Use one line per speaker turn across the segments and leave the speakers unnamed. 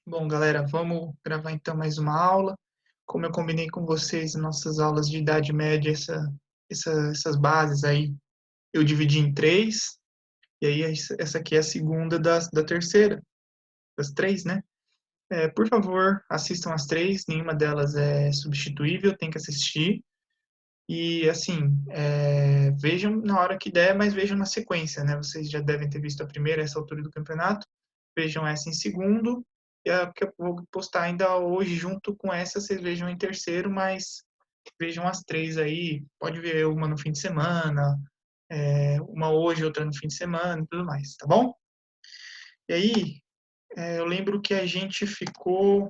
Bom, galera, vamos gravar então mais uma aula. Como eu combinei com vocês, nossas aulas de Idade Média, essas bases aí, eu dividi em três, e aí essa aqui é a segunda da terceira, das três, né? Por favor, assistam as três, nenhuma delas é substituível, tem que assistir. E, assim, vejam na hora que der, mas vejam na sequência, né? Vocês já devem ter visto a primeira, essa altura do campeonato. Vejam essa em segundo. E a que eu vou postar ainda hoje, junto com essa, vocês vejam em terceiro, mas vejam as três aí. Pode ver uma no fim de semana, uma hoje, outra no fim de semana e tudo mais, tá bom? E aí, eu lembro que a gente ficou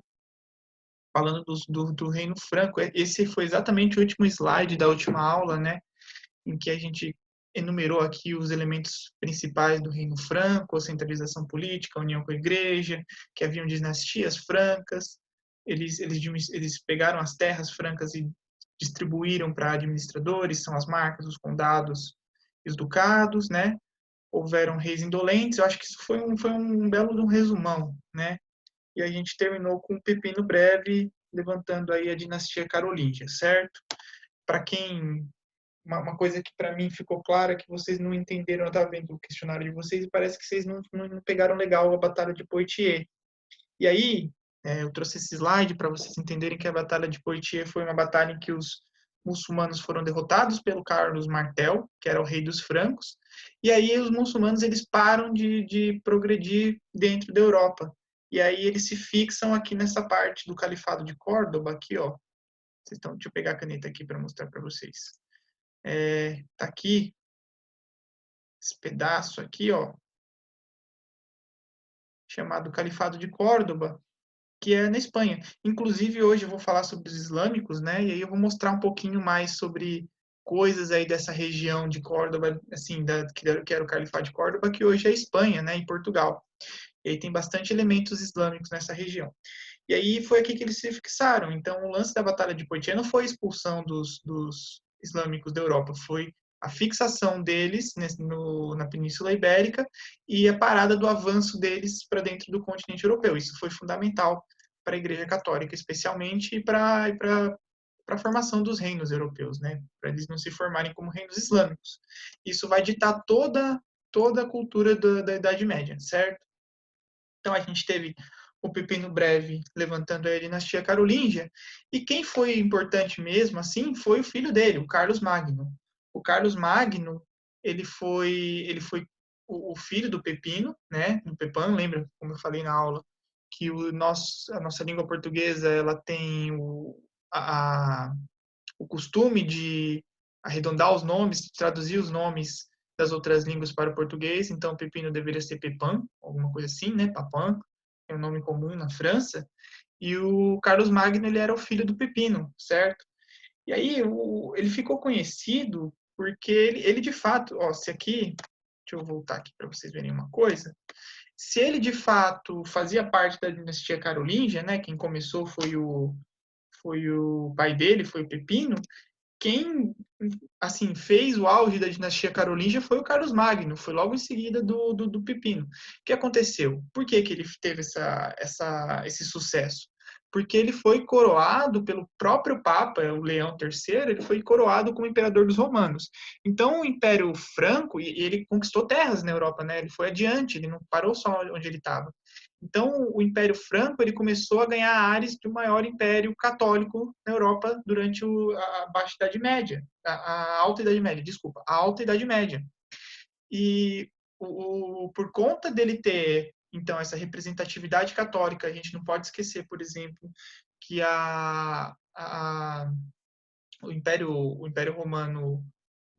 falando do Reino Franco. Esse foi exatamente o último slide da última aula, né? Em que a gente enumerou aqui os elementos principais do Reino Franco, a centralização política, a união com a igreja, que haviam dinastias francas, eles pegaram as terras francas e distribuíram para administradores, são as marcas, os condados e os ducados, né? Houveram reis indolentes, eu acho que isso foi um belo de um resumão, né? E a gente terminou com Pepino Breve, levantando aí a dinastia carolíngia, certo? Para quem uma coisa que para mim ficou clara é que vocês não entenderam, eu estava vendo o questionário de vocês e parece que vocês não pegaram legal a Batalha de Poitiers. E aí, eu trouxe esse slide para vocês entenderem que a Batalha de Poitiers foi uma batalha em que os muçulmanos foram derrotados pelo Carlos Martel, que era o rei dos francos, e aí os muçulmanos eles param de progredir dentro da Europa. E aí eles se fixam aqui nessa parte do Califado de Córdoba, aqui, ó. Deixa eu pegar a caneta aqui para mostrar para vocês. Tá aqui, esse pedaço aqui, ó, chamado Califado de Córdoba, que é na Espanha. Inclusive, hoje eu vou falar sobre os islâmicos, né? E aí eu vou mostrar um pouquinho mais sobre coisas aí dessa região de Córdoba, assim, que era o Califado de Córdoba, que hoje é Espanha, né? Em Portugal. E aí tem bastante elementos islâmicos nessa região. E aí foi aqui que eles se fixaram. Então, o lance da Batalha de Poitiers não foi a expulsão dos islâmicos da Europa, foi a fixação deles na Península Ibérica e a parada do avanço deles para dentro do continente europeu. Isso foi fundamental para a Igreja Católica, especialmente, e para a formação dos reinos europeus, né? Para eles não se formarem como reinos islâmicos. Isso vai ditar toda a cultura da Idade Média, certo? Então a gente teve o Pepino Breve levantando a dinastia carolíngia, e quem foi importante mesmo assim foi o filho dele, o Carlos Magno. O Carlos Magno, ele foi o filho do Pepino, né, do Pepin, lembra como eu falei na aula, que a nossa língua portuguesa ela tem a, o costume de arredondar os nomes, traduzir os nomes das outras línguas para o português, então Pepino deveria ser Pepin, alguma coisa assim, né? Papin, é um nome comum na França, e o Carlos Magno ele era o filho do Pepino, certo? E aí ele ficou conhecido porque ele de fato, ó, se aqui, deixa eu voltar aqui para vocês verem uma coisa, se ele de fato fazia parte da dinastia carolíngia, né? Quem começou foi o pai dele, foi o Pepino. Quem assim fez o auge da dinastia carolíngia foi o Carlos Magno, foi logo em seguida do Pepino. O que aconteceu? Por que, que ele teve esse sucesso? Porque ele foi coroado pelo próprio Papa, o Leão III, ele foi coroado como imperador dos romanos. Então, o Império Franco, e ele conquistou terras na Europa, né? Ele foi adiante, ele não parou só onde ele estava. Então, o Império Franco ele começou a ganhar ares de um maior império católico na Europa durante a Baixa Idade Média, a Alta Idade Média, desculpa, a Alta Idade Média. E por conta dele ter, então, essa representatividade católica, a gente não pode esquecer, por exemplo, que o Império Romano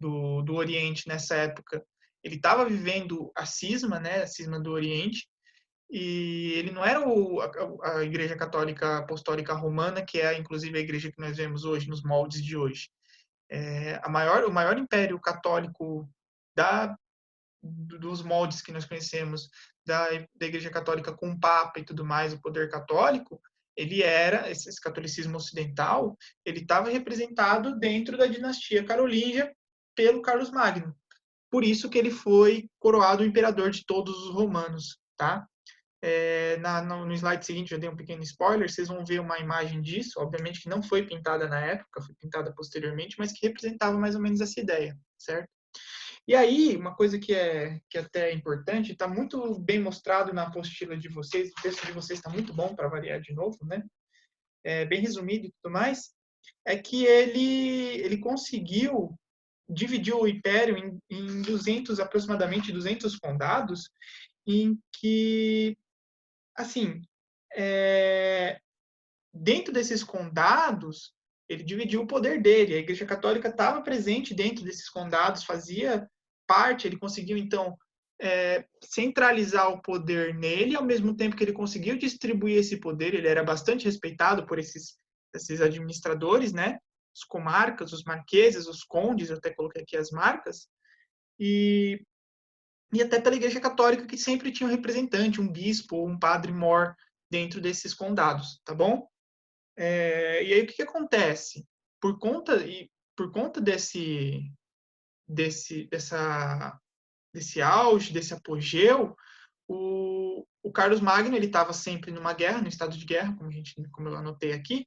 do Oriente, nessa época, ele estava vivendo a cisma, né, a cisma do Oriente, e ele não era a Igreja Católica Apostólica Romana, que é inclusive a igreja que nós vemos hoje, nos moldes de hoje. O maior império católico da, dos moldes que nós conhecemos, da Igreja Católica com o Papa e tudo mais, o poder católico, esse catolicismo ocidental, ele estava representado dentro da dinastia carolíngia pelo Carlos Magno. Por isso que ele foi coroado o imperador de todos os romanos, tá? No slide seguinte, já dei um pequeno spoiler, vocês vão ver uma imagem disso, obviamente que não foi pintada na época, foi pintada posteriormente, mas que representava mais ou menos essa ideia, certo? E aí, uma coisa que até é importante, está muito bem mostrado na apostila de vocês, o texto de vocês está muito bom, para variar de novo, né? Bem resumido e tudo mais, é que ele conseguiu dividir o império em 200, aproximadamente 200 condados, em que, assim, dentro desses condados, ele dividiu o poder dele. A Igreja Católica estava presente dentro desses condados, fazia parte, ele conseguiu, então, centralizar o poder nele, ao mesmo tempo que ele conseguiu distribuir esse poder, ele era bastante respeitado por esses administradores, né? Os comarcas, os marqueses, os condes, eu até coloquei aqui as marcas, e até pela Igreja Católica, que sempre tinha um representante, um bispo ou um padre-mor dentro desses condados, tá bom? E aí o que acontece? Por conta desse auge, desse apogeu, o Carlos Magno ele estava sempre numa guerra, no estado de guerra, como eu anotei aqui,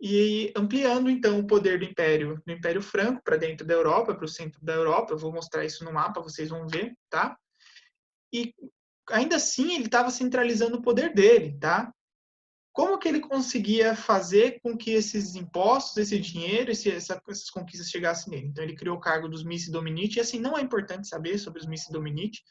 e ampliando então o poder do Império Franco para dentro da Europa, para o centro da Europa. Eu vou mostrar isso no mapa, vocês vão ver, tá? E ainda assim ele estava centralizando o poder dele, tá? Como que ele conseguia fazer com que esses impostos, esse dinheiro, essas conquistas chegassem nele? Então, ele criou o cargo dos Missi Dominici, e assim, não é importante saber sobre os Missi Dominici,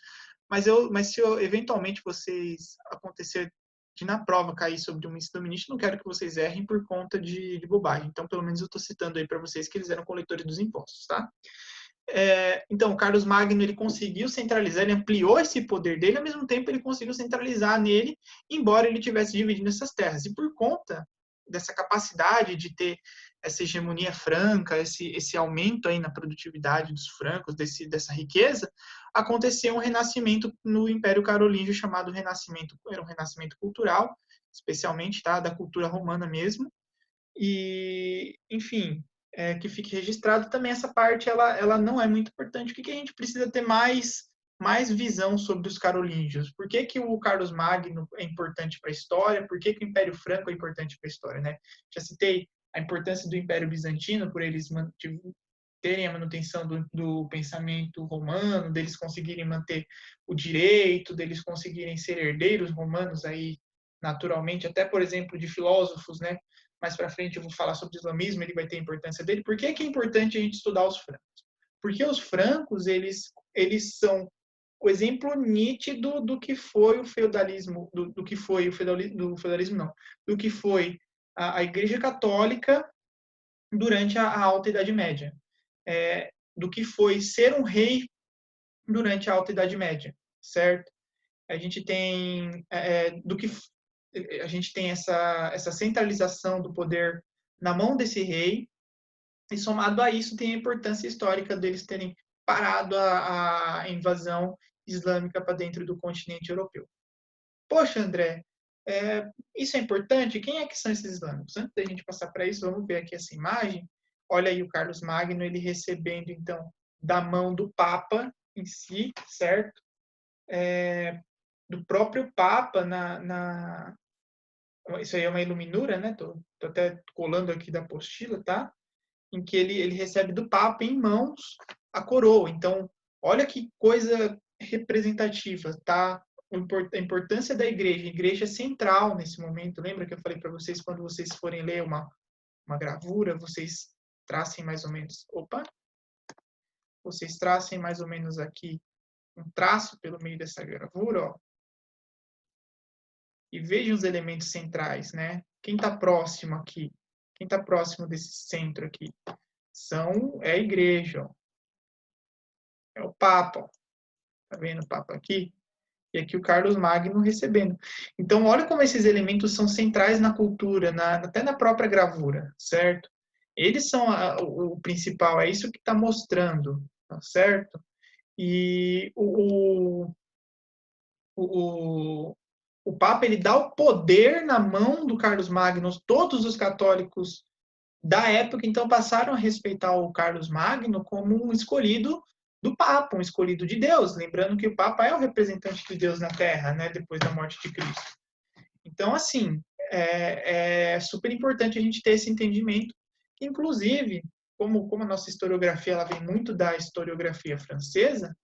mas se eventualmente vocês acontecer de na prova cair sobre o Missi Dominici, não quero que vocês errem por conta de bobagem. Então, pelo menos eu estou citando aí para vocês que eles eram coletores dos impostos, tá? Então, o Carlos Magno ele conseguiu centralizar, ele ampliou esse poder dele, ao mesmo tempo ele conseguiu centralizar nele, embora ele tivesse dividido essas terras. E por conta dessa capacidade de ter essa hegemonia franca, esse aumento aí na produtividade dos francos, dessa riqueza, aconteceu um renascimento no Império Carolíngio chamado Renascimento, era um renascimento cultural, especialmente da cultura romana mesmo. E, enfim, que fique registrado também essa parte, ela não é muito importante. O que a gente precisa ter mais visão sobre os carolíngios? Por que o Carlos Magno é importante para a história? Por que o Império Franco é importante para a história, né? Já citei a importância do Império Bizantino, por eles terem a manutenção do pensamento romano, deles conseguirem manter o direito, deles conseguirem ser herdeiros romanos aí naturalmente, até por exemplo de filósofos, né? Mais para frente eu vou falar sobre o islamismo, ele vai ter a importância dele. Por que é importante a gente estudar os francos? Porque os francos, eles são o exemplo nítido do que foi o feudalismo, do que foi o feudalismo não, do que foi a Igreja Católica durante a Alta Idade Média, do que foi ser um rei durante a Alta Idade Média, certo? A gente tem a gente tem essa centralização do poder na mão desse rei, e somado a isso tem a importância histórica deles terem parado a invasão islâmica para dentro do continente europeu. Poxa, André, isso é importante? Quem é que são esses islâmicos? Antes da gente passar para isso, vamos ver aqui essa imagem. Olha aí o Carlos Magno, ele recebendo, então, da mão do Papa em si, certo? Do próprio Papa isso aí é uma iluminura, né? Tô até colando aqui da apostila, tá? Em que ele recebe do Papa em mãos a coroa. Então, olha que coisa representativa, tá? A importância da igreja. A igreja é central nesse momento. Lembra que eu falei para vocês, quando vocês forem ler uma gravura, vocês tracem mais ou menos... Opa! Vocês tracem mais ou menos aqui um traço pelo meio dessa gravura, ó. E vejam os elementos centrais, né? Quem está próximo aqui? Quem está próximo desse centro aqui? É a igreja, ó. É o Papa, ó. Tá vendo o Papa aqui? E aqui o Carlos Magno recebendo. Então, olha como esses elementos são centrais na cultura, até na própria gravura, certo? Eles são o principal, é isso que está mostrando, tá certo? E o Papa ele dá o poder na mão do Carlos Magno. Todos os católicos da época, então, passaram a respeitar o Carlos Magno como um escolhido do Papa, um escolhido de Deus. Lembrando que o Papa é o representante de Deus na Terra, né, depois da morte de Cristo. Então, assim, é super importante a gente ter esse entendimento, que, inclusive, como a nossa historiografia ela vem muito da historiografia francesa,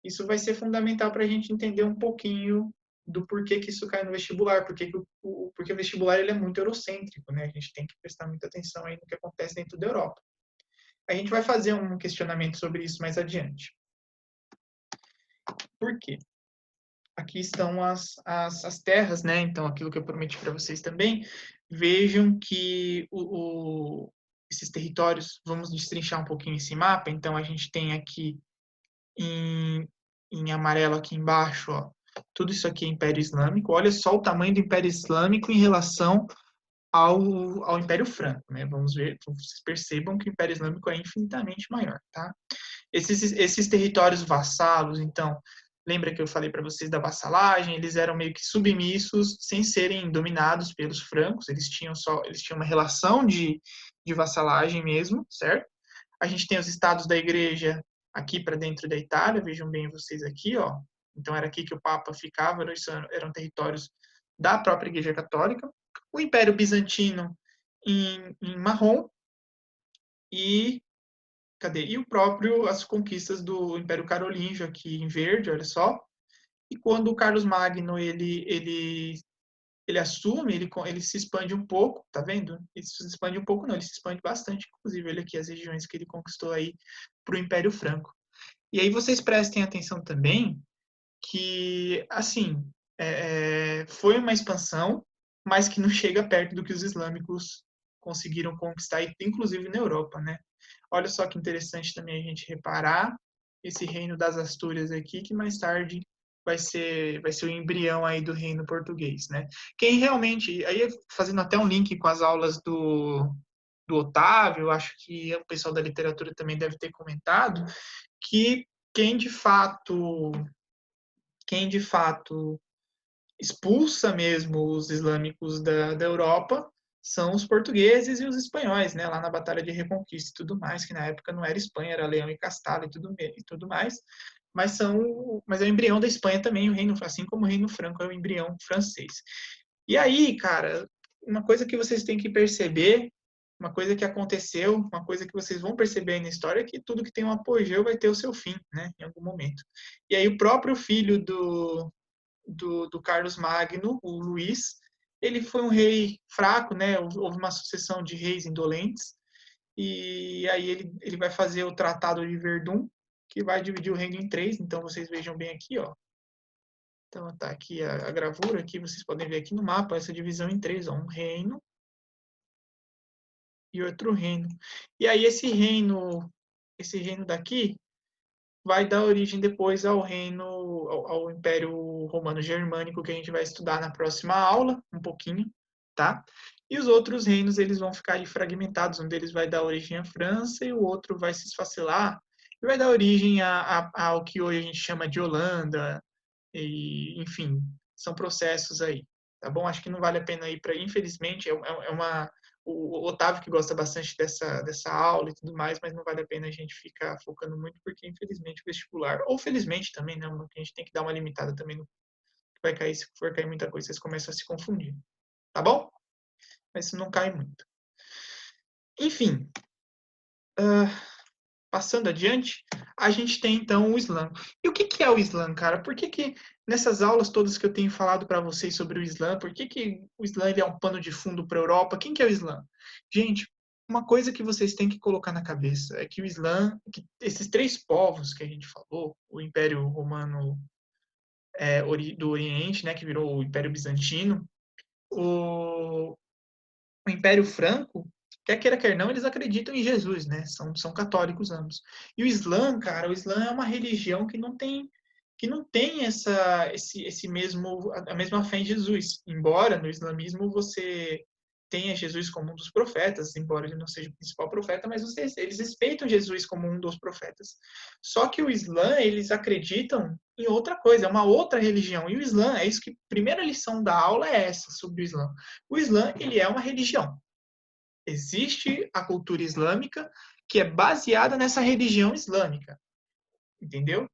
isso vai ser fundamental para a gente entender um pouquinho do porquê que isso cai no vestibular, porque o vestibular ele é muito eurocêntrico, né? A gente tem que prestar muita atenção aí no que acontece dentro da Europa. A gente vai fazer um questionamento sobre isso mais adiante. Por quê? Aqui estão as terras, né? Então, aquilo que eu prometi para vocês também. Vejam que esses territórios, vamos destrinchar um pouquinho esse mapa. Então, a gente tem aqui em amarelo aqui embaixo, ó, tudo isso aqui é Império Islâmico. Olha só o tamanho do Império Islâmico em relação ao Império Franco, né? Vamos ver, vocês percebam que o Império Islâmico é infinitamente maior, tá? Esses territórios vassalos, então, lembra que eu falei para vocês da vassalagem? Eles eram meio que submissos, sem serem dominados pelos francos. Eles tinham uma relação de vassalagem mesmo, certo? A gente tem os estados da Igreja aqui para dentro da Itália. Vejam bem vocês aqui, ó. Então era aqui que o Papa ficava. Eram territórios da própria Igreja Católica. O Império Bizantino em marrom e e o próprio as conquistas do Império Carolíngio aqui em verde, olha só. E quando o Carlos Magno ele assume, ele se expande um pouco, tá vendo? Ele se expande um pouco, não, ele se expande bastante, inclusive, olha aqui as regiões que ele conquistou aí para o Império Franco. E aí vocês prestem atenção também que, assim, foi uma expansão, mas que não chega perto do que os islâmicos conseguiram conquistar, inclusive na Europa, né? Olha só que interessante também a gente reparar esse reino das Astúrias aqui, que mais tarde vai ser o embrião aí do reino português, né? Quem realmente, aí fazendo até um link com as aulas do Otávio, acho que o pessoal da literatura também deve ter comentado, que quem de fato expulsa mesmo os islâmicos da Europa são os portugueses e os espanhóis, né, lá na Batalha de Reconquista e tudo mais, que na época não era Espanha, era Leão e Castela e tudo mais, mas é o embrião da Espanha também, o reino, assim como o reino franco é o embrião francês. E aí, cara, uma coisa que vocês têm que perceber, uma coisa que aconteceu, uma coisa que vocês vão perceber aí na história é que tudo que tem um apogeu vai ter o seu fim, né, em algum momento. E aí o próprio filho do Carlos Magno, o Luís, ele foi um rei fraco, né? Houve uma sucessão de reis indolentes, e aí ele vai fazer o Tratado de Verdun, que vai dividir o reino em três. Então vocês vejam bem aqui, ó. Então tá aqui a gravura, aqui vocês podem ver aqui no mapa essa divisão em três, ó, um reino e outro reino. E aí esse reino daqui vai dar origem depois ao Império Romano Germânico, que a gente vai estudar na próxima aula, um pouquinho, tá? E os outros reinos, eles vão ficar aí fragmentados, um deles vai dar origem à França e o outro vai se esfacelar e vai dar origem ao que hoje a gente chama de Holanda, e, enfim, são processos aí, tá bom? Acho que não vale a pena ir para, infelizmente, o Otávio que gosta bastante dessa aula e tudo mais, mas não vale a pena a gente ficar focando muito, porque infelizmente o vestibular, ou felizmente também, né, a gente tem que dar uma limitada também no que vai cair, se for cair muita coisa, vocês começam a se confundir, tá bom? Mas isso não cai muito. Enfim, passando adiante, a gente tem então o Islã. E o que é o Islã, cara? Por que nessas aulas todas que eu tenho falado para vocês sobre o Islã, por que o Islã ele é um pano de fundo para a Europa? Quem que é o Islã? Gente, uma coisa que vocês têm que colocar na cabeça é que o Islã, que esses três povos que a gente falou, o Império Romano do Oriente, né, que virou o Império Bizantino, o Império Franco, quer queira, quer não, eles acreditam em Jesus, né? São católicos ambos. E o Islã, cara, o Islã é uma religião que não tem esse mesmo a mesma fé em Jesus. Embora no islamismo você tenha Jesus como um dos profetas, embora ele não seja o principal profeta, mas eles respeitam Jesus como um dos profetas. Só que o Islã, eles acreditam em outra coisa, é uma outra religião. E o Islã, é isso que a primeira lição da aula é essa sobre o Islã. O Islã, ele é uma religião. Existe a cultura islâmica que é baseada nessa religião islâmica. entendeu?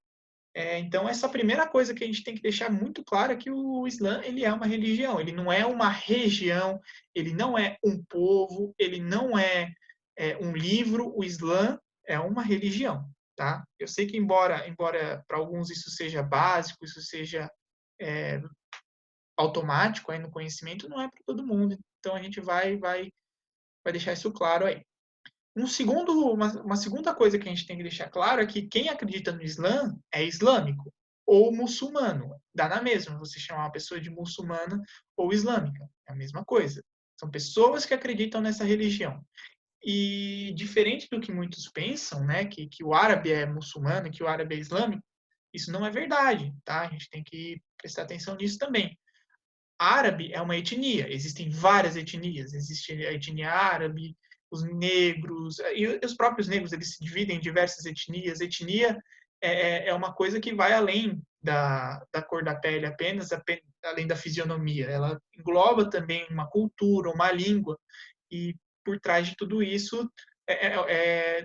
Então, essa primeira coisa que a gente tem que deixar muito claro é que o Islã ele é uma religião, ele não é uma região, ele não é um povo, ele não é um livro, o Islã é uma religião, tá? Eu sei que embora para alguns isso seja básico, isso seja é, automático aí no conhecimento, não é para todo mundo. Então a gente vai deixar isso claro aí. Uma segunda coisa que a gente tem que deixar claro é que quem acredita no Islã é islâmico ou muçulmano. Dá na mesma você chamar uma pessoa de muçulmana ou islâmica. É a mesma coisa. São pessoas que acreditam nessa religião. E diferente do que muitos pensam, né, que o árabe é muçulmano, que o árabe é islâmico, isso não é verdade, tá? A gente tem que prestar atenção nisso também. Árabe é uma etnia, existem várias etnias, existe a etnia árabe, os negros, e os próprios negros, eles se dividem em diversas etnias. Etnia é uma coisa que vai além da cor da pele apenas, além da fisionomia. Ela engloba também uma cultura, uma língua, e por trás de tudo isso,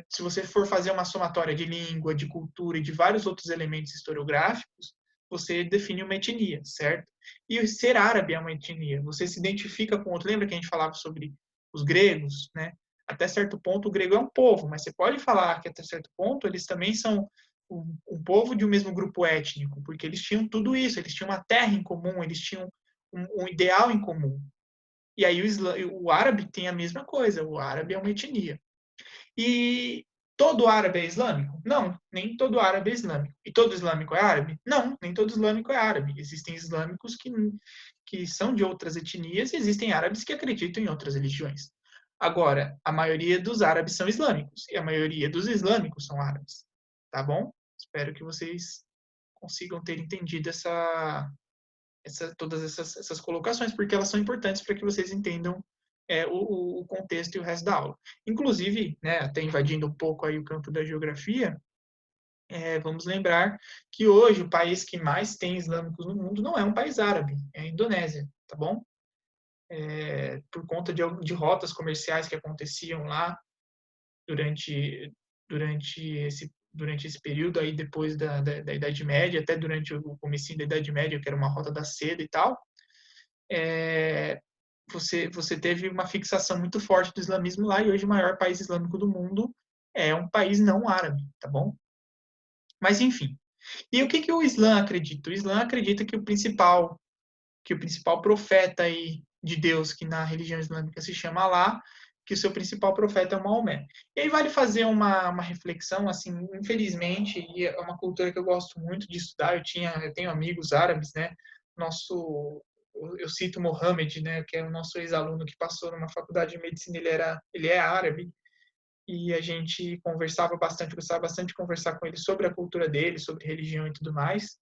se você for fazer uma somatória de língua, de cultura e de vários outros elementos historiográficos, você define uma etnia, certo? E ser árabe é uma etnia. Você se identifica com outro. Lembra que a gente falava sobre os gregos, né? Até certo ponto, o grego é um povo, mas você pode falar que até certo ponto eles também são um povo de um mesmo grupo étnico, porque eles tinham tudo isso, eles tinham uma terra em comum, eles tinham um ideal em comum. E aí o árabe tem a mesma coisa, o árabe é uma etnia. E todo árabe é islâmico? Não, nem todo árabe é islâmico. E todo islâmico é árabe? Não, nem todo islâmico é árabe. Existem islâmicos que são de outras etnias e existem árabes que acreditam em outras religiões. Agora, a maioria dos árabes são islâmicos e a maioria dos islâmicos são árabes. Tá bom? Espero que vocês consigam ter entendido todas essas colocações, porque elas são importantes para que vocês entendam o contexto e o resto da aula. Inclusive, né, até invadindo um pouco aí o campo da geografia, vamos lembrar que hoje o país que mais tem islâmicos no mundo não é um país árabe, é a Indonésia, tá bom? Por conta de rotas comerciais que aconteciam lá durante, durante esse período aí depois da Idade Média, até durante o comecinho da Idade Média, que era uma rota da seda e tal, você teve uma fixação muito forte do islamismo lá e hoje o maior país islâmico do mundo é um país não árabe, tá bom? Mas enfim. E o que o Islã acredita? O Islã acredita que o principal profeta aí de Deus, que na religião islâmica se chama Alá, que o seu principal profeta é o Maomé. E aí vale fazer uma reflexão, assim, infelizmente, e é uma cultura que eu gosto muito de estudar, eu tenho amigos árabes, né, eu cito Mohammed, né, que é o nosso ex-aluno que passou numa faculdade de medicina, ele é árabe, e a gente conversava bastante, gostava bastante de conversar com ele sobre a cultura dele, sobre religião e tudo mais,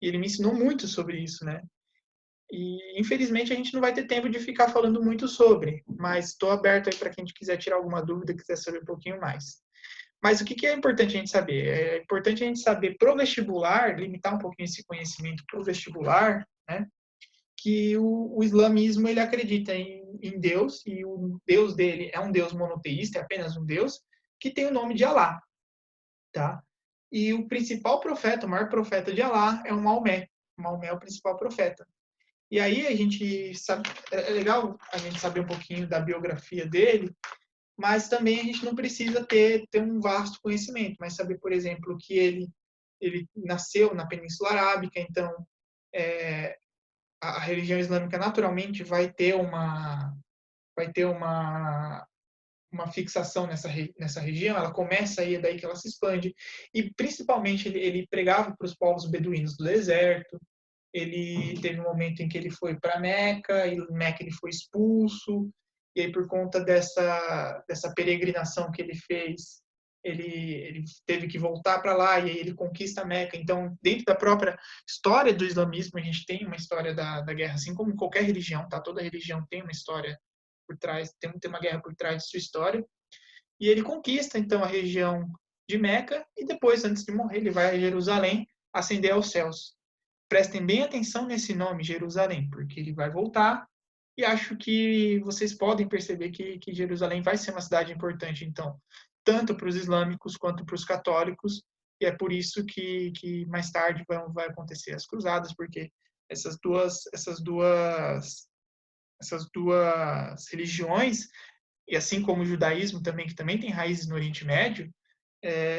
e ele me ensinou muito sobre isso, né, e infelizmente a gente não vai ter tempo de ficar falando muito sobre, mas estou aberto aí para quem quiser tirar alguma dúvida, quiser saber um pouquinho mais. Mas o que é importante a gente saber? É importante a gente saber pro vestibular, limitar um pouquinho esse conhecimento pro vestibular, né? Que o islamismo ele acredita em Deus e o Deus dele é um Deus monoteísta, é apenas um Deus que tem o nome de Alá, tá? E o principal profeta, o maior profeta de Alá é o Maomé. O Maomé é o principal profeta. E aí a gente sabe, é legal a gente saber um pouquinho da biografia dele, mas também a gente não precisa ter um vasto conhecimento, mas saber, por exemplo, que ele nasceu na Península Arábica, então é, a religião islâmica naturalmente vai ter uma fixação nessa região, ela começa aí, é daí que ela se expande, e principalmente ele pregava para os povos beduínos do deserto, ele teve um momento em que ele foi para Meca, e Meca ele foi expulso, e aí por conta dessa peregrinação que ele fez, ele teve que voltar para lá, e aí ele conquista Meca. Então, dentro da própria história do islamismo, a gente tem uma história da guerra, assim como qualquer religião, tá? Toda religião tem uma história por trás, tem uma guerra por trás de sua história, e ele conquista, então, a região de Meca, e depois, antes de morrer, ele vai a Jerusalém, ascender aos céus. Prestem bem atenção nesse nome, Jerusalém, porque ele vai voltar e acho que vocês podem perceber que Jerusalém vai ser uma cidade importante, então, tanto para os islâmicos quanto para os católicos, é por isso que mais tarde vai acontecer as cruzadas, porque essas duas religiões, e assim como o judaísmo também, que também tem raízes no Oriente Médio,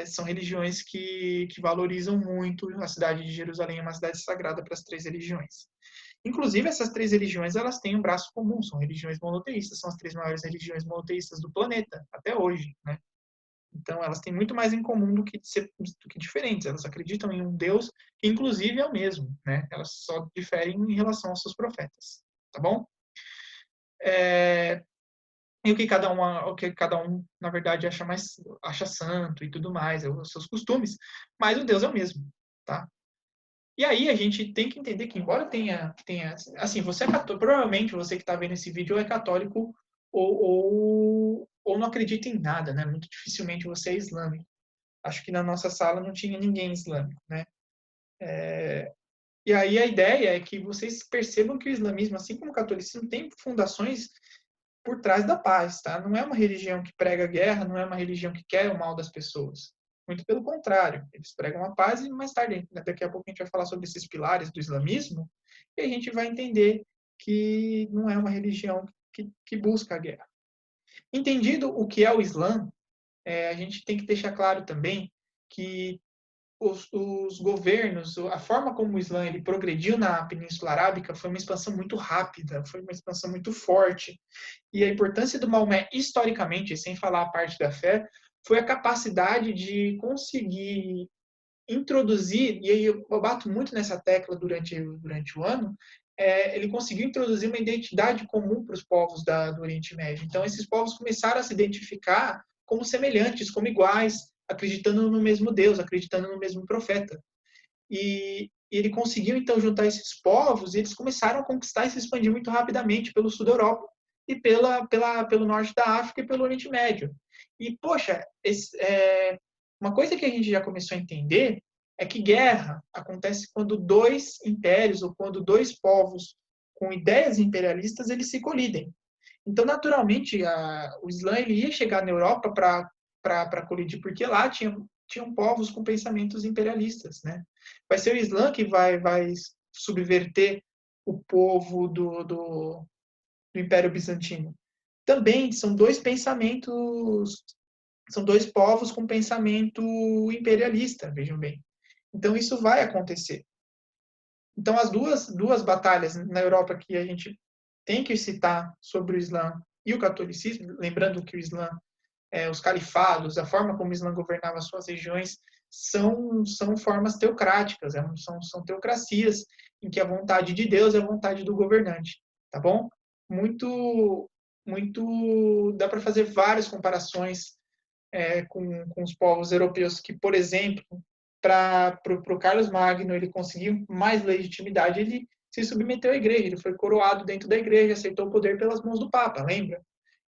são religiões que valorizam muito a cidade de Jerusalém, é uma cidade sagrada para as três religiões. Inclusive, essas três religiões, elas têm um braço comum, são religiões monoteístas, são as três maiores religiões monoteístas do planeta, até hoje, né? Então, elas têm muito mais em comum do que diferentes. Elas acreditam em um Deus que, inclusive, é o mesmo, né? Elas só diferem em relação aos seus profetas, tá bom? E o que cada um, na verdade, acha santo e tudo mais, os seus costumes, mas o Deus é o mesmo, tá? E aí a gente tem que entender que, embora tenha assim, você é católico, provavelmente você que está vendo esse vídeo é católico ou não acredita em nada, né? Muito dificilmente você é islâmico. Acho que na nossa sala não tinha ninguém islâmico, né? E aí a ideia é que vocês percebam que o islamismo, assim como o catolicismo, tem fundações por trás da paz, tá? Não é uma religião que prega guerra, não é uma religião que quer o mal das pessoas. Muito pelo contrário, eles pregam a paz e mais tarde, daqui a pouco a gente vai falar sobre esses pilares do islamismo e a gente vai entender que não é uma religião que busca a guerra. Entendido o que é o Islã, a gente tem que deixar claro também que os governos, a forma como o Islã ele progrediu na Península Arábica foi uma expansão muito rápida, foi uma expansão muito forte. E a importância do Maomé, historicamente, sem falar a parte da fé, foi a capacidade de conseguir introduzir, e aí eu bato muito nessa tecla durante o ano, ele conseguiu introduzir uma identidade comum para os povos do Oriente Médio. Então, esses povos começaram a se identificar como semelhantes, como iguais, acreditando no mesmo Deus, acreditando no mesmo profeta. E ele conseguiu, então, juntar esses povos e eles começaram a conquistar e se expandir muito rapidamente pelo sul da Europa e pelo norte da África e pelo Oriente Médio. E, poxa, uma coisa que a gente já começou a entender é que guerra acontece quando dois impérios ou quando dois povos com ideias imperialistas eles se colidem. Então, naturalmente, o Islã ele ia chegar na Europa para colidir, porque lá tinham povos com pensamentos imperialistas, né? Vai ser o Islã que vai subverter o povo do Império Bizantino. Também são dois pensamentos, são dois povos com pensamento imperialista, vejam bem. Então isso vai acontecer. Então as duas batalhas na Europa que a gente tem que citar sobre o Islã e o catolicismo, lembrando que o Islã, os califados, a forma como o Islã governava suas regiões, são formas teocráticas, são teocracias em que a vontade de Deus é a vontade do governante, tá bom? Muito dá para fazer várias comparações com os povos europeus que, por exemplo, para o Carlos Magno ele conseguir mais legitimidade, ele se submeteu à igreja, ele foi coroado dentro da igreja, aceitou o poder pelas mãos do Papa, lembra?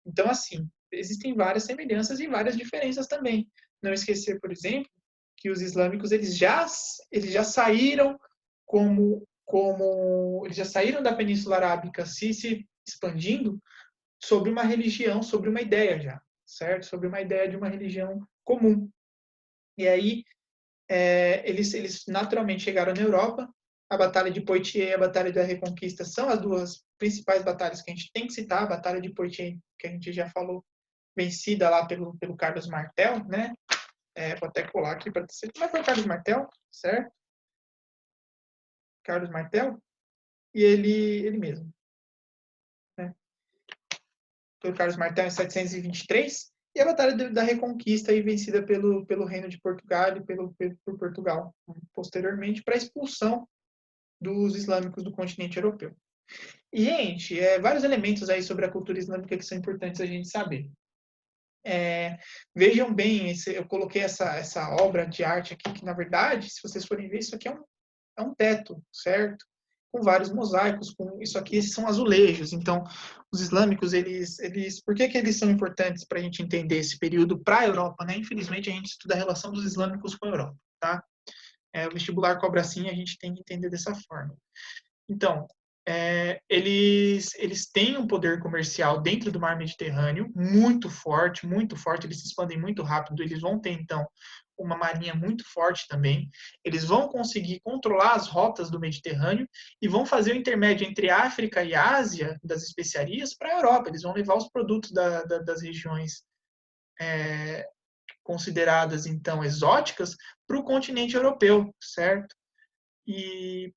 Então, assim, existem várias semelhanças e várias diferenças também. Não esquecer, por exemplo, que os islâmicos eles já saíram eles já saíram da Península Arábica se expandindo sobre uma religião, sobre uma ideia já, certo? Sobre uma ideia de uma religião comum. E aí eles naturalmente chegaram na Europa. A Batalha de Poitiers e a Batalha da Reconquista são as duas principais batalhas que a gente tem que citar. A Batalha de Poitiers, que a gente já falou, vencida lá pelo Carlos Martel, né? Vou até colar aqui para dizer como foi o Carlos Martel, certo? Carlos Martel, e ele mesmo. Né? Pelo Carlos Martel em 723, e a Batalha da Reconquista, aí, vencida pelo Reino de Portugal e por Portugal, posteriormente, para a expulsão dos islâmicos do continente europeu. E, gente, vários elementos aí sobre a cultura islâmica que são importantes a gente saber. Vejam bem, eu coloquei essa obra de arte aqui, que na verdade, se vocês forem ver, isso aqui é um teto, certo? Com vários mosaicos, isso aqui são azulejos. Então, os islâmicos, por que eles são importantes para a gente entender esse período para a Europa, né? Infelizmente, a gente estuda a relação dos islâmicos com a Europa, tá? O vestibular cobra assim, a gente tem que entender dessa forma. Então, eles têm um poder comercial dentro do mar Mediterrâneo muito forte, eles se expandem muito rápido, eles vão ter, então, uma marinha muito forte também. Eles vão conseguir controlar as rotas do Mediterrâneo e vão fazer o intermédio entre África e Ásia, das especiarias, para a Europa. Eles vão levar os produtos das regiões consideradas, então, exóticas para o continente europeu, certo? E,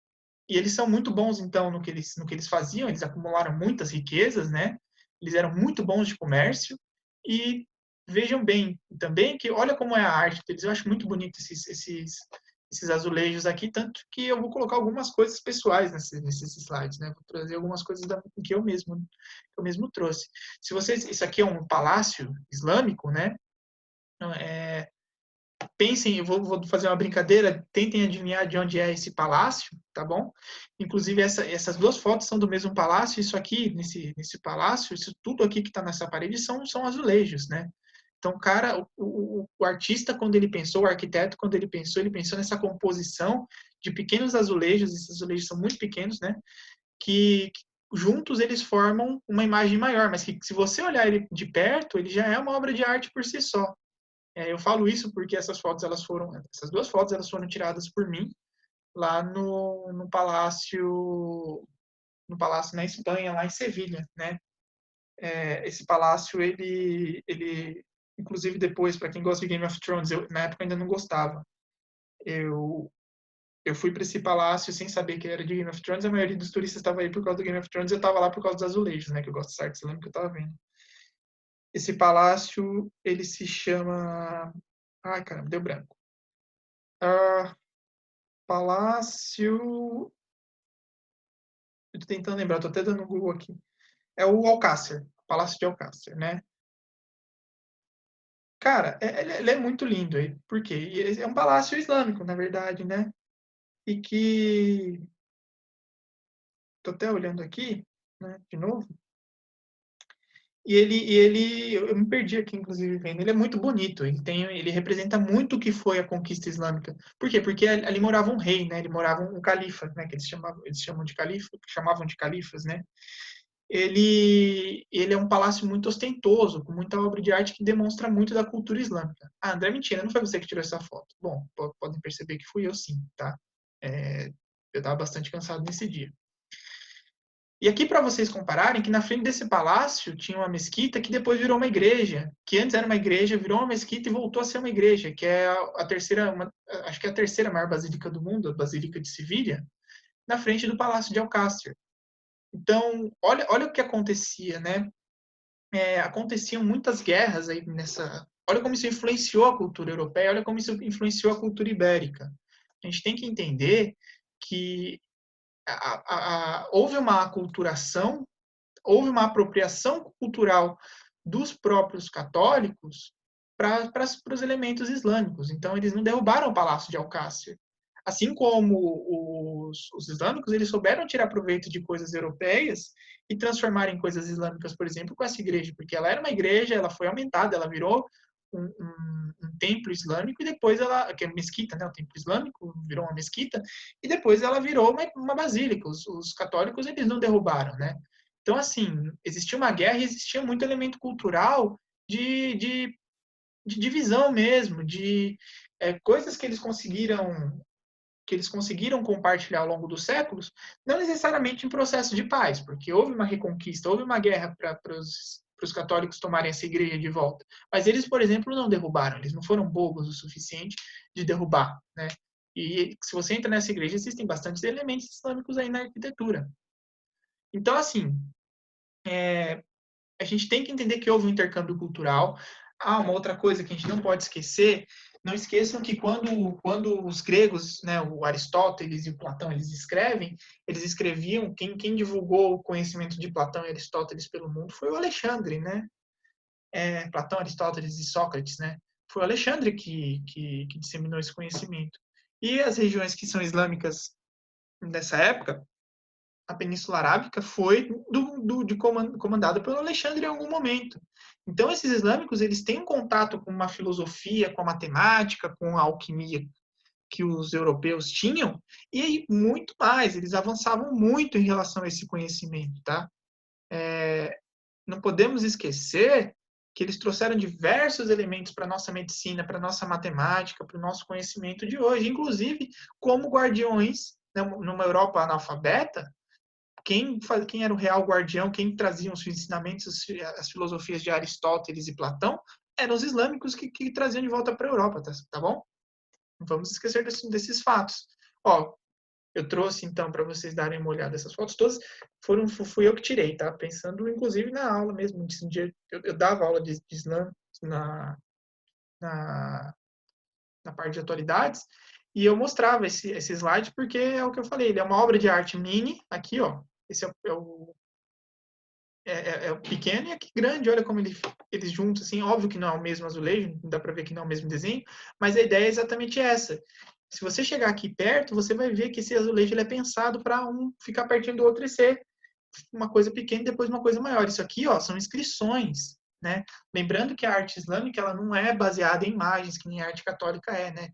e eles são muito bons, então, no que eles faziam. Eles acumularam muitas riquezas, né? Eles eram muito bons de comércio e vejam bem também que olha como é a arte deles. Eu acho muito bonito esses azulejos aqui, tanto que eu vou colocar algumas coisas pessoais nesses slides, né? Vou trazer algumas coisas que eu mesmo trouxe. Se vocês, isso aqui é um palácio islâmico, né? Pensem, eu vou fazer uma brincadeira, tentem adivinhar de onde é esse palácio, tá bom? Inclusive, essas duas fotos são do mesmo palácio, isso aqui, nesse palácio, isso tudo aqui que está nessa parede são azulejos, né? Então, o cara, o artista, quando ele pensou, o arquiteto, quando ele pensou nessa composição de pequenos azulejos, esses azulejos são muito pequenos, né? Que juntos eles formam uma imagem maior, mas que se você olhar ele de perto, ele já é uma obra de arte por si só. Eu falo isso porque essas duas fotos elas foram tiradas por mim lá no palácio na Espanha, lá em Sevilha, né? Esse palácio ele inclusive depois, para quem gosta de Game of Thrones, na época ainda não gostava. Eu fui para esse palácio sem saber que era de Game of Thrones. A maioria dos turistas estava aí por causa do Game of Thrones. Eu estava lá por causa dos azulejos, né? Que eu gosto de arte, você lembra que eu estava vendo. Esse palácio, ele se chama... Ai, caramba, deu branco. Palácio... Eu tô tentando lembrar, tô até dando um Google aqui. É o Alcácer, Palácio de Alcácer, né? Cara, ele é muito lindo, porque é um palácio islâmico, na verdade, né? E que... Tô até olhando aqui, né, de novo. Eu me perdi aqui, inclusive, vendo. Ele é muito bonito. Ele representa muito o que foi a conquista islâmica. Por quê? Porque ali morava um rei, né? Ele morava um califa, né? Que eles chamam de califa, chamavam de califas, né? Ele é um palácio muito ostentoso, com muita obra de arte que demonstra muito da cultura islâmica. Ah, André, mentira, não foi você que tirou essa foto. Bom, podem perceber que fui eu sim, tá? Eu estava bastante cansado nesse dia. E aqui para vocês compararem que na frente desse palácio tinha uma mesquita que depois virou uma igreja, que antes era uma igreja, virou uma mesquita e voltou a ser uma igreja, que é a terceira, acho que é a terceira maior basílica do mundo, a Basílica de Sevilha, na frente do Palácio de Alcácer. Então, olha o que acontecia, né? Aconteciam muitas guerras aí nessa. Olha como isso influenciou a cultura europeia, olha como isso influenciou a cultura ibérica. A gente tem que entender que houve uma aculturação, houve uma apropriação cultural dos próprios católicos para os elementos islâmicos. Então, eles não derrubaram o Palácio de Alcácer. Assim como os islâmicos, eles souberam tirar proveito de coisas europeias e transformar em coisas islâmicas, por exemplo, com essa igreja, porque ela era uma igreja, ela foi aumentada, ela virou um templo islâmico e depois ela, que é mesquita, né, o templo islâmico virou uma mesquita e depois ela virou uma basílica. Os católicos eles não derrubaram, né? Então assim existia uma guerra e existia muito elemento cultural de divisão mesmo, de coisas que eles conseguiram compartilhar ao longo dos séculos, não necessariamente em processo de paz, porque houve uma reconquista, houve uma guerra para os católicos tomarem essa igreja de volta. Mas eles, por exemplo, não derrubaram, eles não foram bobos o suficiente de derrubar, né? E se você entra nessa igreja, existem bastantes elementos islâmicos aí na arquitetura. Então, assim, a gente tem que entender que houve um intercâmbio cultural. Uma outra coisa que a gente não pode esquecer, não esqueçam que quando os gregos, né, o Aristóteles e o Platão, eles escreviam, quem divulgou o conhecimento de Platão e Aristóteles pelo mundo foi o Alexandre, né? Platão, Aristóteles e Sócrates, né? Foi o Alexandre que disseminou esse conhecimento. E as regiões que são islâmicas nessa época, a Península Arábica foi comandada pelo Alexandre em algum momento. Então, esses islâmicos eles têm um contato com uma filosofia, com a matemática, com a alquimia que os europeus tinham, e muito mais, eles avançavam muito em relação a esse conhecimento, tá? Não podemos esquecer que eles trouxeram diversos elementos para a nossa medicina, para a nossa matemática, para o nosso conhecimento de hoje, inclusive como guardiões, né, numa Europa analfabeta, quem era o real guardião, quem trazia os ensinamentos, as filosofias de Aristóteles e Platão, eram os islâmicos que traziam de volta para a Europa, tá bom? Não vamos esquecer desses fatos. Ó, eu trouxe, então, para vocês darem uma olhada. Essas fotos todas fui eu que tirei, tá? Pensando, inclusive, na aula mesmo. Eu dava aula de Islã na, na parte de atualidades, e eu mostrava esse slide porque é o que eu falei, ele é uma obra de arte mini, aqui, ó. Esse é o pequeno e aqui grande, olha como eles juntos, assim, óbvio que não é o mesmo azulejo, dá para ver que não é o mesmo desenho, mas a ideia é exatamente essa. Se você chegar aqui perto, você vai ver que esse azulejo ele é pensado para um ficar pertinho do outro e ser uma coisa pequena e depois uma coisa maior. Isso aqui, ó, são inscrições, né? Lembrando que a arte islâmica ela não é baseada em imagens, que nem a arte católica é, né?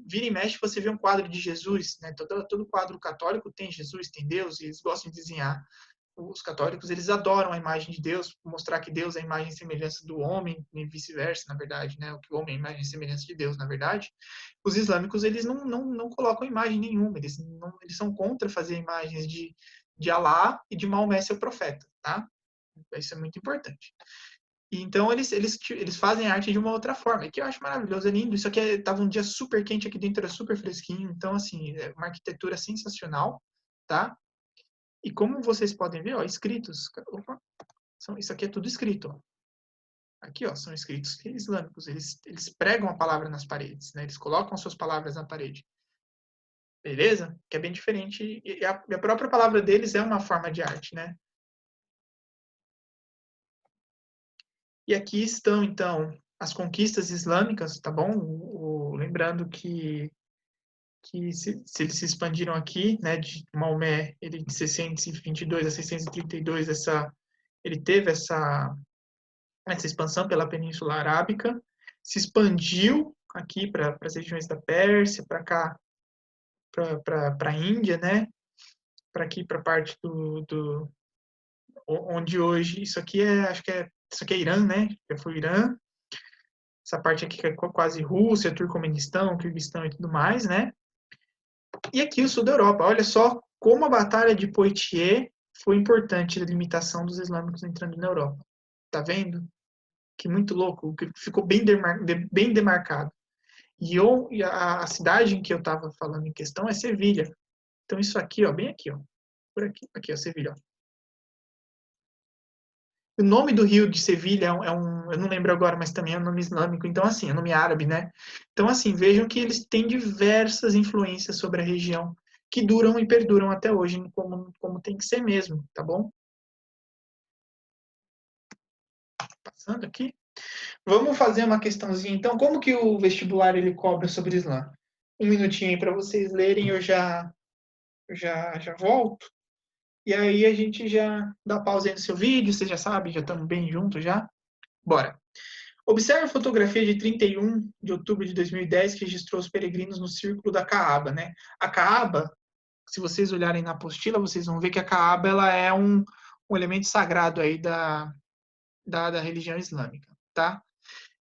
Vira e mexe você vê um quadro de Jesus, né? Todo quadro católico tem Jesus, tem Deus, e eles gostam de desenhar. Os católicos eles adoram a imagem de Deus, mostrar que Deus é a imagem e semelhança do homem, e vice-versa, na verdade, né? O que o homem é a imagem e semelhança de Deus, na verdade. Os islâmicos eles não colocam imagem nenhuma, eles são contra fazer imagens de Alá e de Maomé, seu profeta, tá? Isso é muito importante. E então eles fazem arte de uma outra forma, e que eu acho maravilhoso, é lindo. Isso aqui tava um dia super quente aqui dentro, era super fresquinho, então assim, é uma arquitetura sensacional, tá? E como vocês podem ver, ó, escritos, opa, isso aqui é tudo escrito, ó. Aqui, ó, são escritos islâmicos, eles pregam a palavra nas paredes, né? Eles colocam suas palavras na parede. Beleza? Que é bem diferente, e a própria palavra deles é uma forma de arte, né? E aqui estão, então, as conquistas islâmicas, tá bom? Lembrando que se eles se expandiram aqui, né, de Maomé, ele de 622 a 632, ele teve essa expansão pela Península Arábica, se expandiu aqui para as regiões da Pérsia, para cá, para a Índia, né, para aqui, para a parte onde hoje, isso aqui é Irã, né, já foi Irã, essa parte aqui que é quase Rússia, Turcomenistão, Kirguistão e tudo mais, né, e aqui o sul da Europa. Olha só como a Batalha de Poitiers foi importante na limitação dos islâmicos entrando na Europa. Tá vendo? Que muito louco, que ficou bem demarcado. E a cidade em que eu estava falando em questão é Sevilha. Então isso aqui, ó, bem aqui, ó, por aqui, ó, Sevilha. Ó. O nome do rio de Sevilha eu não lembro agora, mas também é um nome islâmico, então assim, é um nome árabe, né? Então assim, vejam que eles têm diversas influências sobre a região que duram e perduram até hoje, como tem que ser mesmo, tá bom? Passando aqui. Vamos fazer uma questãozinha, então, como que o vestibular ele cobra sobre Islã? Um minutinho aí para vocês lerem, eu já volto. E aí a gente já dá pausa aí no seu vídeo, você já sabe, já estamos bem juntos já. Bora. Observe a fotografia de 31 de outubro de 2010 que registrou os peregrinos no círculo da Caaba, né? A Caaba, se vocês olharem na apostila, vocês vão ver que a Caaba ela é um elemento sagrado aí da religião islâmica, tá?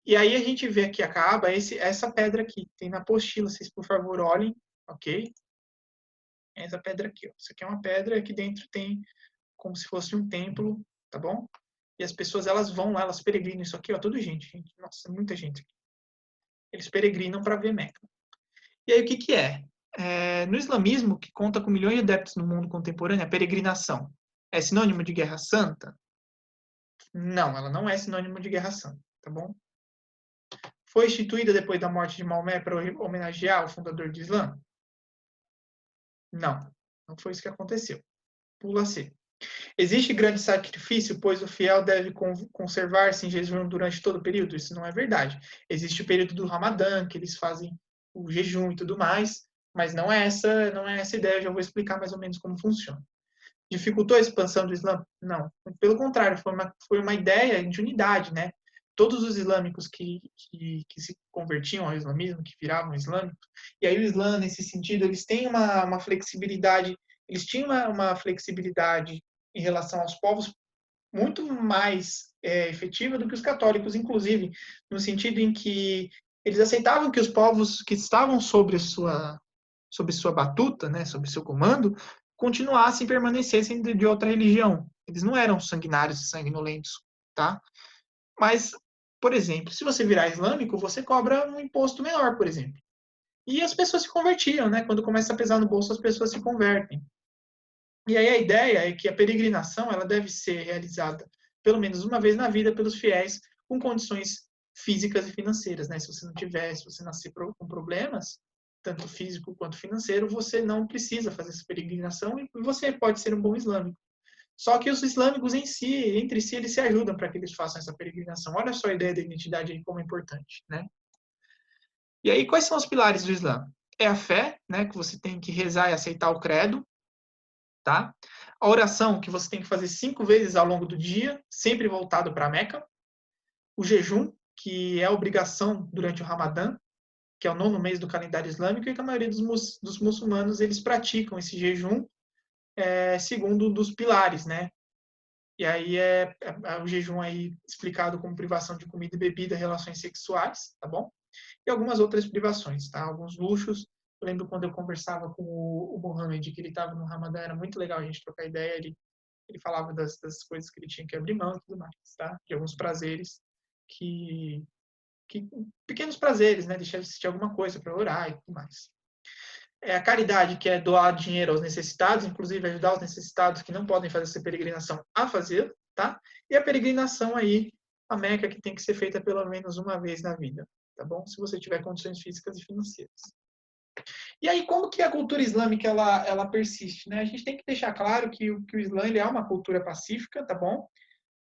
E aí a gente vê aqui a Caaba, essa pedra aqui, tem na apostila, vocês por favor olhem, ok? Essa pedra aqui, ó. Isso aqui é uma pedra, aqui dentro tem como se fosse um templo, tá bom? E as pessoas, elas vão lá, elas peregrinam. Isso aqui, ó, tudo gente. Nossa, muita gente. Eles peregrinam para ver Meca. E aí, o que que é? No islamismo, que conta com milhões de adeptos no mundo contemporâneo, a peregrinação é sinônimo de guerra santa? Não, ela não é sinônimo de guerra santa, tá bom? Foi instituída depois da morte de Maomé para homenagear o fundador do Islã? Não, não foi isso que aconteceu. Pula C. Existe grande sacrifício, pois o fiel deve conservar-se em jejum durante todo o período? Isso não é verdade. Existe o período do Ramadã, que eles fazem o jejum e tudo mais, mas não é essa ideia, eu já vou explicar mais ou menos como funciona. Dificultou a expansão do Islã? Não. Pelo contrário, foi uma ideia de unidade, né? Todos os islâmicos que se convertiam ao islamismo, que viravam islâmicos, e aí o Islã, nesse sentido, eles têm uma flexibilidade, eles tinham uma flexibilidade em relação aos povos muito mais efetiva do que os católicos, inclusive, no sentido em que eles aceitavam que os povos que estavam sob sua batuta, né, sob seu comando, continuassem e permanecessem de outra religião. Eles não eram sanguinários e sanguinolentos, tá? Mas, por exemplo, se você virar islâmico, você cobra um imposto menor, por exemplo. E as pessoas se convertiam, né? Quando começa a pesar no bolso, as pessoas se convertem. E aí a ideia é que a peregrinação ela deve ser realizada pelo menos uma vez na vida pelos fiéis com condições físicas e financeiras, né? Se você não tiver, se você nascer com problemas, tanto físico quanto financeiro, você não precisa fazer essa peregrinação e você pode ser um bom islâmico. Só que os islâmicos em si, entre si, eles se ajudam para que eles façam essa peregrinação. Olha só a ideia da identidade aí como é importante, né? E aí, quais são os pilares do Islã? É a fé, né, que você tem que rezar e aceitar o credo, tá? A oração, que você tem que fazer 5 vezes ao longo do dia, sempre voltado para a Meca. O jejum, que é obrigação durante o Ramadã, que é o 9º mês do calendário islâmico, e que a maioria dos muçulmanos eles praticam esse jejum segundo um dos pilares, né? E aí é o jejum aí explicado como privação de comida e bebida, relações sexuais, tá bom? E algumas outras privações, tá? Alguns luxos. Eu lembro quando eu conversava com o Mohamed, que ele estava no Ramadã, era muito legal a gente trocar ideia, ele falava das coisas que ele tinha que abrir mão e tudo mais, tá? De alguns prazeres que, que pequenos prazeres, né? Deixar de assistir alguma coisa para orar e tudo mais. É a caridade, que é doar dinheiro aos necessitados, inclusive ajudar os necessitados que não podem fazer essa peregrinação a fazer, tá? E a peregrinação aí, a Meca, que tem que ser feita pelo menos uma vez na vida, tá bom? Se você tiver condições físicas e financeiras. E aí, como que a cultura islâmica ela persiste, né? A gente tem que deixar claro que o Islã ele é uma cultura pacífica, tá bom?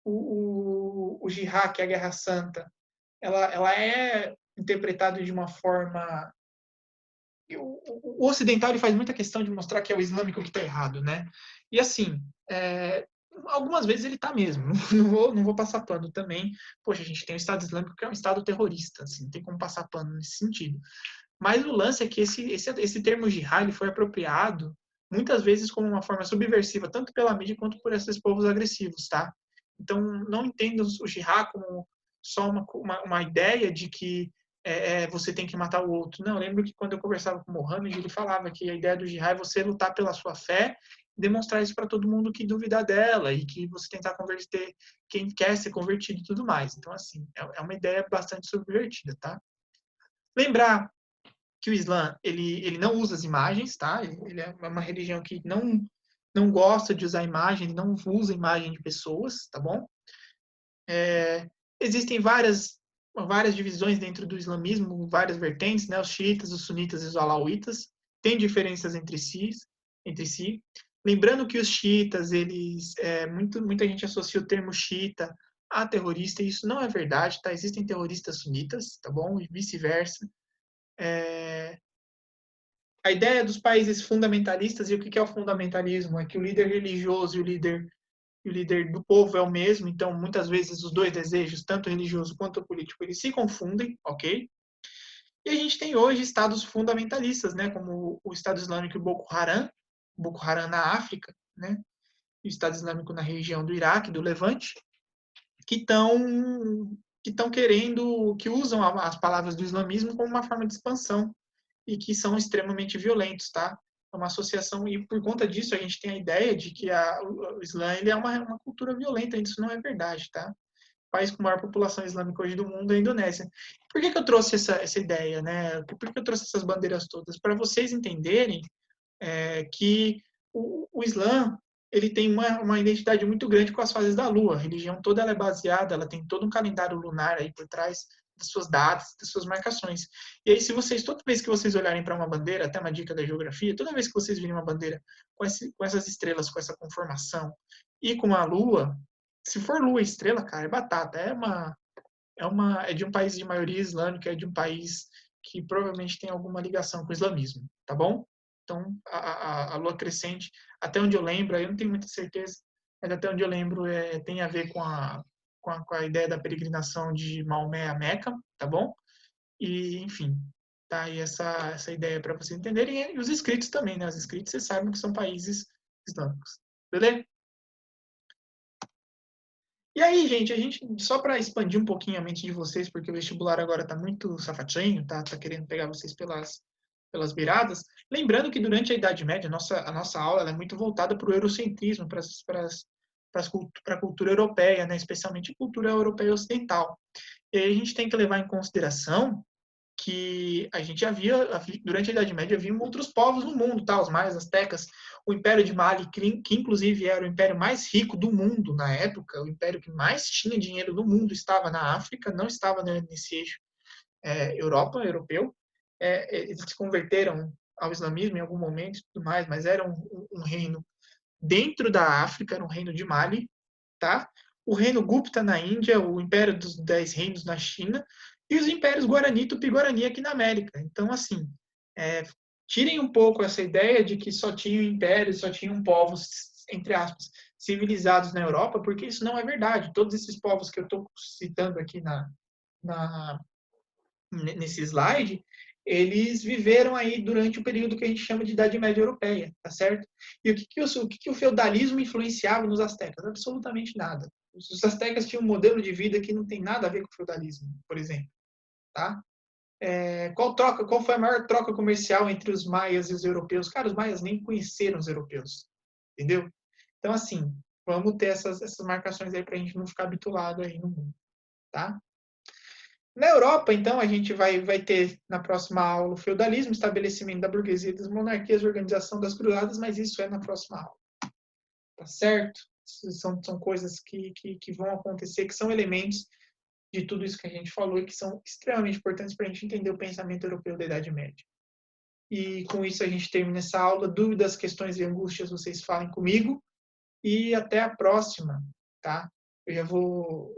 O jihad, que é a Guerra Santa, ela é interpretada de uma forma o ocidental ele faz muita questão de mostrar que é o islâmico que está errado, né? E assim, algumas vezes ele está mesmo. Não vou passar pano também. Poxa, a gente tem o Estado Islâmico que é um Estado terrorista, assim, não tem como passar pano nesse sentido. Mas o lance é que esse termo jihad ele foi apropriado muitas vezes como uma forma subversiva, tanto pela mídia quanto por esses povos agressivos, tá? Então, não entenda o jihad como só uma ideia de que você tem que matar o outro. Não, eu lembro que quando eu conversava com o Mohammed, ele falava que a ideia do jihad é você lutar pela sua fé e demonstrar isso para todo mundo que duvidar dela e que você tentar converter quem quer ser convertido e tudo mais. Então, assim, é uma ideia bastante subvertida, tá? Lembrar que o Islã ele não usa as imagens, tá? Ele é uma religião que não gosta de usar imagem, ele não usa imagem de pessoas, tá bom? Existem várias divisões dentro do islamismo, várias vertentes, né? Os xiitas, os sunitas e os alauítas têm diferenças entre si. Lembrando que os xiitas, muita gente associa o termo xiita a terrorista, e isso não é verdade, tá? Existem terroristas sunitas, tá bom? E vice-versa. A ideia dos países fundamentalistas, e o que é o fundamentalismo? É que o líder religioso e o líder do povo é o mesmo, então muitas vezes os dois desejos, tanto religioso quanto político, eles se confundem, ok? E a gente tem hoje estados fundamentalistas, né, como o Estado Islâmico Boko Haram na África, né, e o Estado Islâmico na região do Iraque, do Levante, que estão querendo, que usam as palavras do islamismo como uma forma de expansão e que são extremamente violentos, tá? É uma associação, e por conta disso a gente tem a ideia de que o Islã ele é uma cultura violenta, isso não é verdade, tá? O país com maior população islâmica hoje do mundo é a Indonésia. Por que eu trouxe essa ideia, né? Por que eu trouxe essas bandeiras todas? Para vocês entenderem que o Islã ele tem uma identidade muito grande com as fases da Lua. A religião toda ela é baseada, ela tem todo um calendário lunar aí por trás das suas datas, das suas marcações. E aí, se vocês, toda vez que vocês olharem para uma bandeira, até uma dica da geografia, toda vez que vocês virem uma bandeira com essas estrelas, com essa conformação e com a Lua, se for Lua e estrela, cara, é batata. É de um país de maioria islâmica, é de um país que provavelmente tem alguma ligação com o islamismo, tá bom? Então, a lua crescente, até onde eu lembro, eu não tenho muita certeza, mas até onde eu lembro tem a ver com a ideia da peregrinação de Maomé a Meca, tá bom? E, enfim, tá aí essa ideia para vocês entenderem. E os inscritos também, né? Os inscritos, vocês sabem que são países islâmicos. Beleza? E aí, gente, só para expandir um pouquinho a mente de vocês, porque o vestibular agora está muito safadinho, tá querendo pegar vocês pelas beiradas. Lembrando que durante a Idade Média, a nossa aula ela é muito voltada para o eurocentrismo, para a cultura europeia, né? Especialmente cultura europeia ocidental. E aí a gente tem que levar em consideração que a gente durante a Idade Média, havia outros povos no mundo, tá? Os maias, astecas, o Império de Mali, que inclusive era o império mais rico do mundo na época, o império que mais tinha dinheiro do mundo estava na África, não estava nesse eixo europeu. Eles se converteram ao islamismo em algum momento e tudo mais, mas era um reino dentro da África, era um reino de Mali, tá? O reino Gupta na Índia, o Império dos 10 Reinos na China e os impérios Guarani e Tupi-Guarani aqui na América. Então, assim, tirem um pouco essa ideia de que só tinham impérios, só tinham povos, entre aspas, civilizados na Europa, porque isso não é verdade. Todos esses povos que eu estou citando aqui na, nesse slide, eles viveram aí durante o período que a gente chama de Idade Média Europeia, tá certo? E o que o feudalismo influenciava nos astecas? Absolutamente nada. Os astecas tinham um modelo de vida que não tem nada a ver com o feudalismo, por exemplo, tá? Qual foi a maior troca comercial entre os maias e os europeus? Cara, os maias nem conheceram os europeus, entendeu? Então, assim, vamos ter essas marcações aí para a gente não ficar bitolado aí no mundo, tá? Na Europa, então, a gente vai ter na próxima aula o feudalismo, estabelecimento da burguesia e das monarquias, organização das cruzadas, mas isso é na próxima aula. Tá certo? São coisas que vão acontecer, que são elementos de tudo isso que a gente falou e que são extremamente importantes para a gente entender o pensamento europeu da Idade Média. E com isso a gente termina essa aula. Dúvidas, questões e angústias, vocês falem comigo. E até a próxima, tá? Eu vou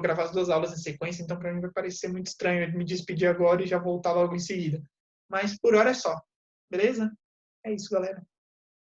gravar as duas aulas em sequência, então para mim vai parecer muito estranho me despedir agora e já voltar logo em seguida. Mas por hora é só, beleza? É isso, galera.